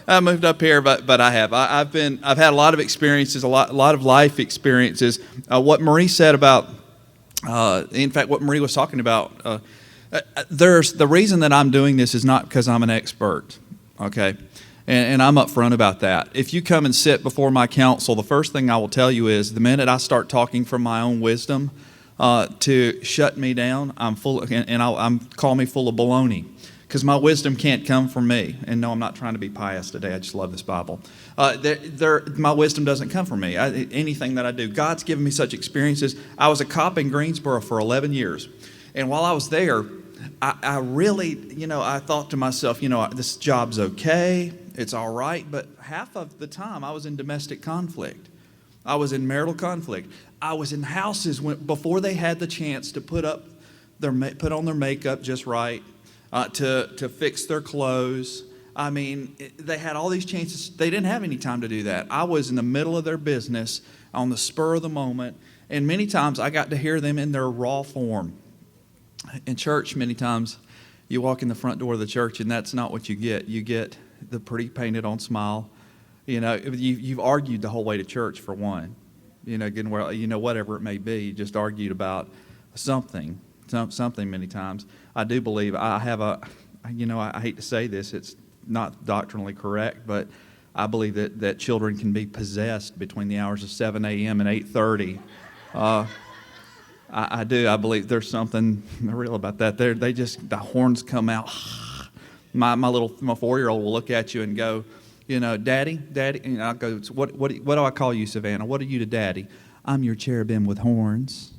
I moved up here, but I have. I've had a lot of experiences, a lot of life experiences. What Marie said about, in fact, what Marie was talking about. There's the reason that I'm doing this is not because I'm an expert, okay, and I'm upfront about that. If you come and sit before my counsel, the first thing I will tell you is the minute I start talking from my own wisdom, to shut me down, I'm full, and I'm call me full of baloney. Because my wisdom can't come from me. And no, I'm not trying to be pious today. I just love this Bible. My wisdom doesn't come from me. Anything that I do. God's given me such experiences. I was a cop in Greensboro for 11 years. And while I was there, I really, I thought to myself, this job's okay. It's all right. But half of the time, I was in domestic conflict. I was in marital conflict. I was in houses before they had the chance to put on their makeup just right. To fix their clothes. I mean, they had all these chances. They didn't have any time to do that. I was in the middle of their business on the spur of the moment, and many times I got to hear them in their raw form. In church, many times you walk in the front door of the church, and that's not what you get. You get the pretty painted-on smile. You've argued the whole way to church for one. Whatever it may be, you just argued about something many times. I do believe I hate to say this, it's not doctrinally correct, but I believe that children can be possessed between the hours of 7 a.m. and 8:30. I do. I believe there's something real about that. The horns come out. My 4-year-old will look at you and go, Daddy, and I'll go, what do I call you, Savannah? What are you to Daddy? I'm your cherubim with horns.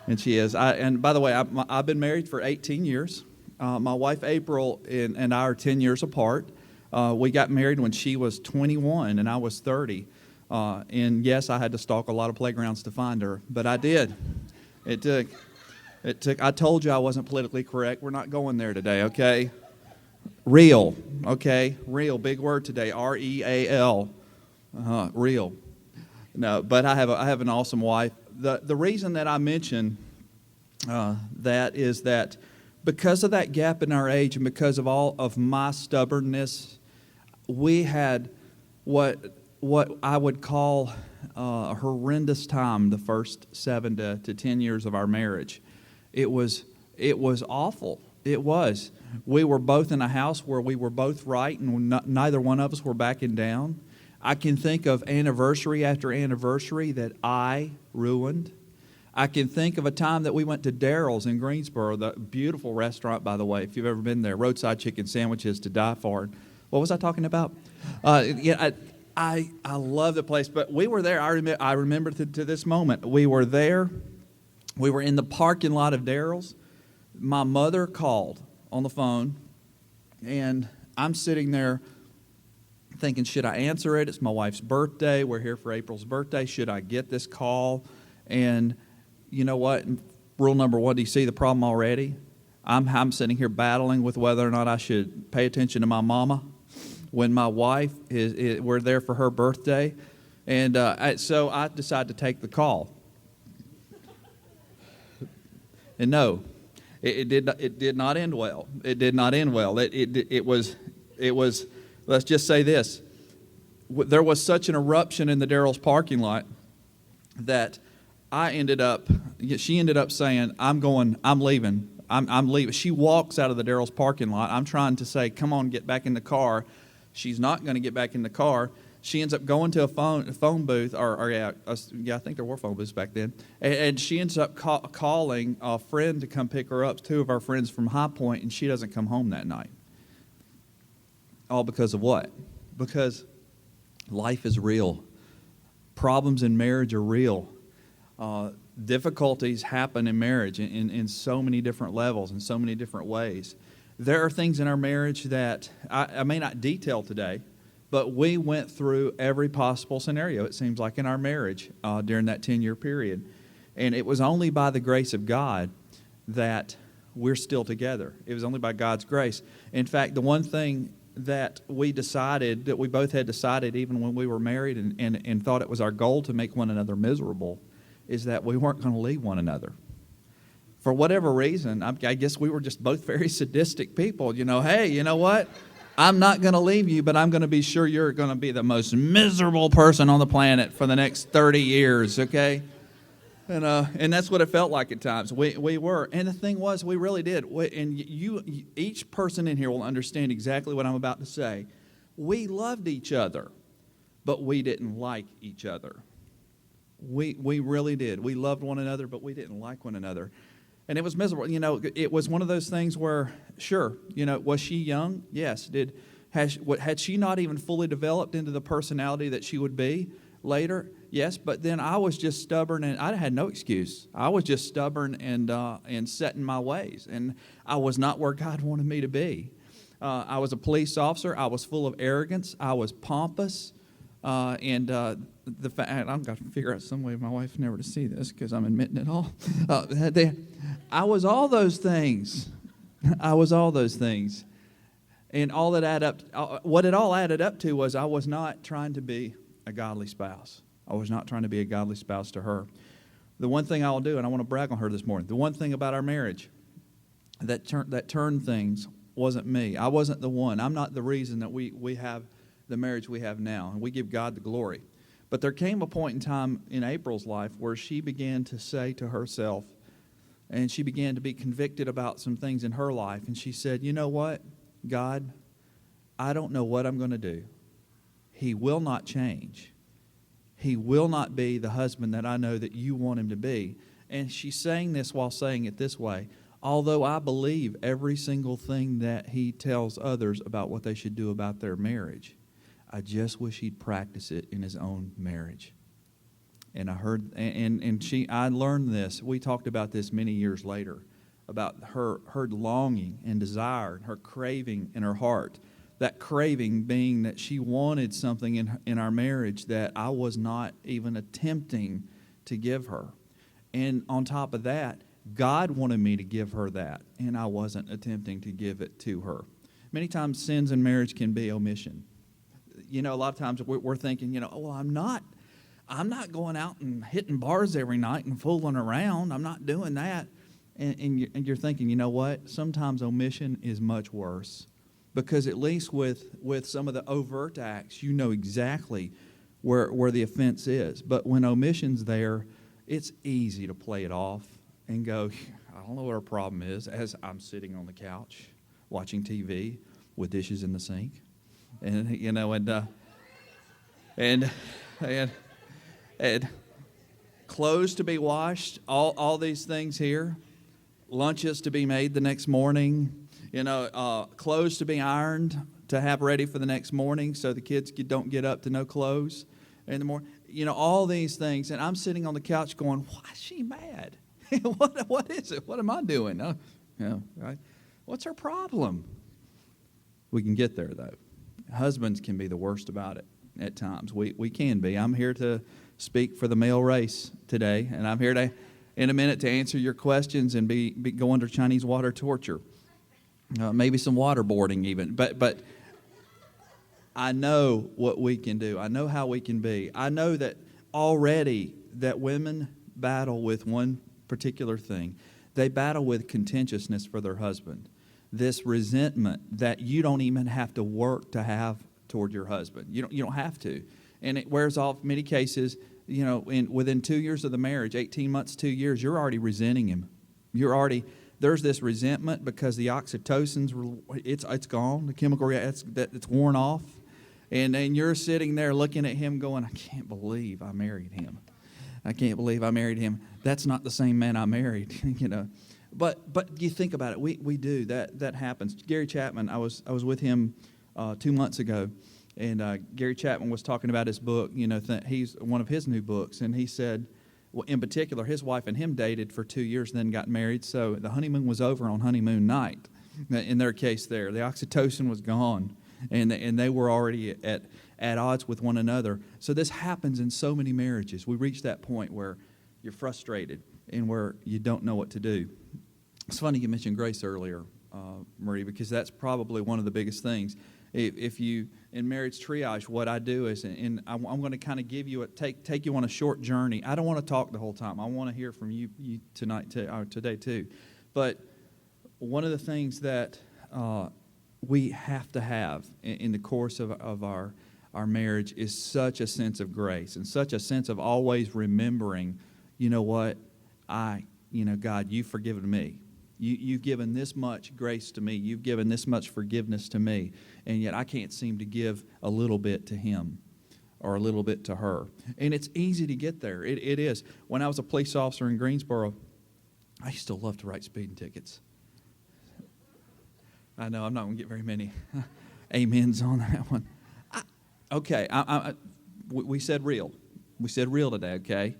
And she is. And by the way, I've been married for 18 years. My wife, April, and I are 10 years apart. We got married when she was 21 and I was 30. And yes, I had to stalk a lot of playgrounds to find her, but I did. It took. I told you I wasn't politically correct. We're not going there today, okay? Real, okay? Real, big word today, R-E-A-L. Real. No, but I have an awesome wife. The reason that I mention that is that because of that gap in our age and because of all of my stubbornness, we had what I would call a horrendous time the first 7 to 10 years of our marriage. It was awful. It was. We were both in a house where we were both right and neither one of us were backing down. I can think of anniversary after anniversary that I ruined. I can think of a time that we went to Daryl's in Greensboro, the beautiful restaurant, by the way, if you've ever been there, roadside chicken sandwiches to die for. What was I talking about? I love the place, but we were there. I remember to this moment. We were there. We were in the parking lot of Daryl's. My mother called on the phone, and I'm sitting there thinking, should I answer it? It's my wife's birthday. We're here for April's birthday. Should I get this call? And you know what? Rule number one, do you see the problem already? I'm sitting here battling with whether or not I should pay attention to my mama when my wife we're there for her birthday. And so I decided to take the call. And no, it did not end well. It did not end well. It was. Let's just say this. There was such an eruption in the Daryl's parking lot that she ended up saying, I'm leaving. I'm leaving. She walks out of the Daryl's parking lot. I'm trying to say, come on, get back in the car. She's not going to get back in the car. She ends up going to a phone booth, I think there were phone booths back then. And she ends up calling a friend to come pick her up, 2 of our friends from High Point, and she doesn't come home that night. All because of what? Because life is real. Problems in marriage are real. Difficulties happen in marriage in so many different levels, in so many different ways. There are things in our marriage that I may not detail today, but we went through every possible scenario, it seems like, in our marriage during that 10-year period. And it was only by the grace of God that we're still together. It was only by God's grace. In fact, the one thing that we both had decided even when we were married and thought it was our goal to make one another miserable, is that we weren't going to leave one another. For whatever reason, I guess we were just both very sadistic people. Hey, you know what? I'm not going to leave you, but I'm going to be sure you're going to be the most miserable person on the planet for the next 30 years, okay? And that's what it felt like at times. We were. And the thing was, we really did. And each person in here will understand exactly what I'm about to say. We loved each other, but we didn't like each other. We really did. We loved one another, but we didn't like one another. And it was miserable. It was one of those things where, sure, was she young? Yes. Had she not even fully developed into the personality that she would be later? Yes, but then I was just stubborn, and I had no excuse. I was just stubborn and set in my ways, and I was not where God wanted me to be. I was a police officer. I was full of arrogance. I was pompous, and the fact I've got to figure out some way my wife never to see this because I'm admitting it all. I was all those things. I was all those things, and all that what it all added up to was I was not trying to be a godly spouse. I was not trying to be a godly spouse to her. The one thing I'll do, and I want to brag on her this morning, the one thing about our marriage that turned things wasn't me. I wasn't the one. I'm not the reason that we have the marriage we have now, and we give God the glory. But there came a point in time in April's life where she began to say to herself, and she began to be convicted about some things in her life, and she said, you know what, God, I don't know what I'm going to do. He will not change. He will not be the husband that I know that you want him to be. And she's saying this while saying it this way. Although I believe every single thing that he tells others about what they should do about their marriage, I just wish he'd practice it in his own marriage. And I heard, I learned this. We talked about this many years later, about her longing and desire, her craving in her heart. That craving being that she wanted something in our marriage that I was not even attempting to give her. And on top of that, God wanted me to give her that, and I wasn't attempting to give it to her. Many times sins in marriage can be omission. A lot of times we're thinking, well, I'm not going out and hitting bars every night and fooling around. I'm not doing that. And you're thinking, you know what? Sometimes omission is much worse. Because at least with some of the overt acts, you know exactly where the offense is. But when omission's there, it's easy to play it off and go, I don't know what our problem is, as I'm sitting on the couch watching TV with dishes in the sink. And clothes to be washed, all these things here, lunches to be made the next morning, clothes to be ironed to have ready for the next morning so the kids don't get up to no clothes in the morning. All these things. And I'm sitting on the couch going, why is she mad? What is it? What am I doing? Right? What's her problem? We can get there, though. Husbands can be the worst about it at times. We can be. I'm here to speak for the male race today, and I'm here in a minute to answer your questions and be go under Chinese water torture. Maybe some waterboarding even. But I know what we can do. I know how we can be. I know that already that women battle with one particular thing. They battle with contentiousness for their husband. This resentment that you don't even have to work to have toward your husband. You don't have to. And it wears off in many cases, within 2 years of the marriage, 18 months, 2 years, you're already resenting him. There's this resentment because the oxytocin's it's gone, the chemical it's worn off, and you're sitting there looking at him going, I can't believe I married him. I can't believe I married him. That's not the same man I married, But you think about it, we do that happens. Gary Chapman, I was with him 2 months ago, and Gary Chapman was talking about his book. He's one of his new books, and he said, well, in particular, his wife and him dated for 2 years, then got married. So the honeymoon was over on honeymoon night. In their case, the oxytocin was gone, and they were already at odds with one another. So this happens in so many marriages. We reach that point where you're frustrated and where you don't know what to do. It's funny you mentioned grace earlier, Marie, because that's probably one of the biggest things. If you, in Marriage Triage, what I do is, and I'm going to kind of give you take you on a short journey. I don't want to talk the whole time. I want to hear from you today too. But one of the things that we have to have in the course of our marriage is such a sense of grace and such a sense of always remembering, you know what, God, you've forgiven me. You've given this much grace to me. You've given this much forgiveness to me. And yet I can't seem to give a little bit to him or a little bit to her. And it's easy to get there. It is. When I was a police officer in Greensboro, I used to love to write speeding tickets. I know I'm not going to get very many amens on that one. We said real. We said real today, okay?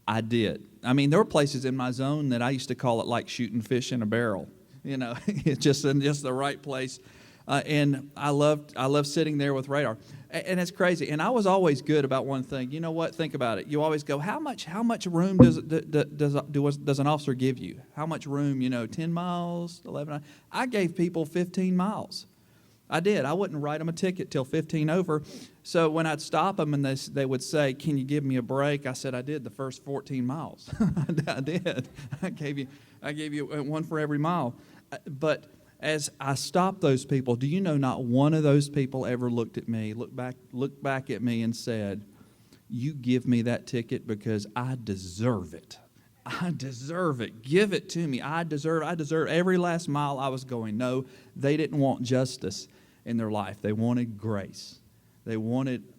I did. I mean, there were places in my zone that I used to call it like shooting fish in a barrel. You know, it's just in just the right place. And I loved sitting there with radar. And it's crazy. And I was always good about one thing. You know what? Think about it. You always go, how much room does an officer give you? How much room? 10 miles, 11 miles? I gave people 15 miles. I did. I wouldn't write them a ticket till 15 over. So when I'd stop them and they would say, "Can you give me a break?" I said, "I did the first 14 miles." I did. I gave you one for every mile. But as I stopped those people, do you know not one of those people ever looked back at me and said, "You give me that ticket because I deserve it. I deserve it. Give it to me. I deserve every last mile I was going." No, they didn't want justice in their life. They wanted grace.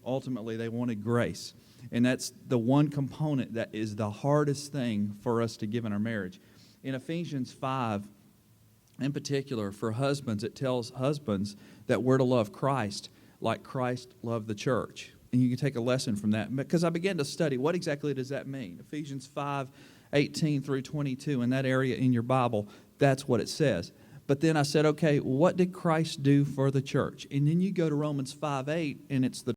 Ultimately they wanted grace. And that's the one component that is the hardest thing for us to give in our marriage. In Ephesians 5, in particular, for husbands, it tells husbands that we're to love Christ like Christ loved the church. And you can take a lesson from that. Because I began to study, what exactly does that mean? Ephesians 5:18 through 22, in that area in your Bible, that's what it says. But then I said, okay, what did Christ do for the church? And then you go to Romans 5:8, and it's the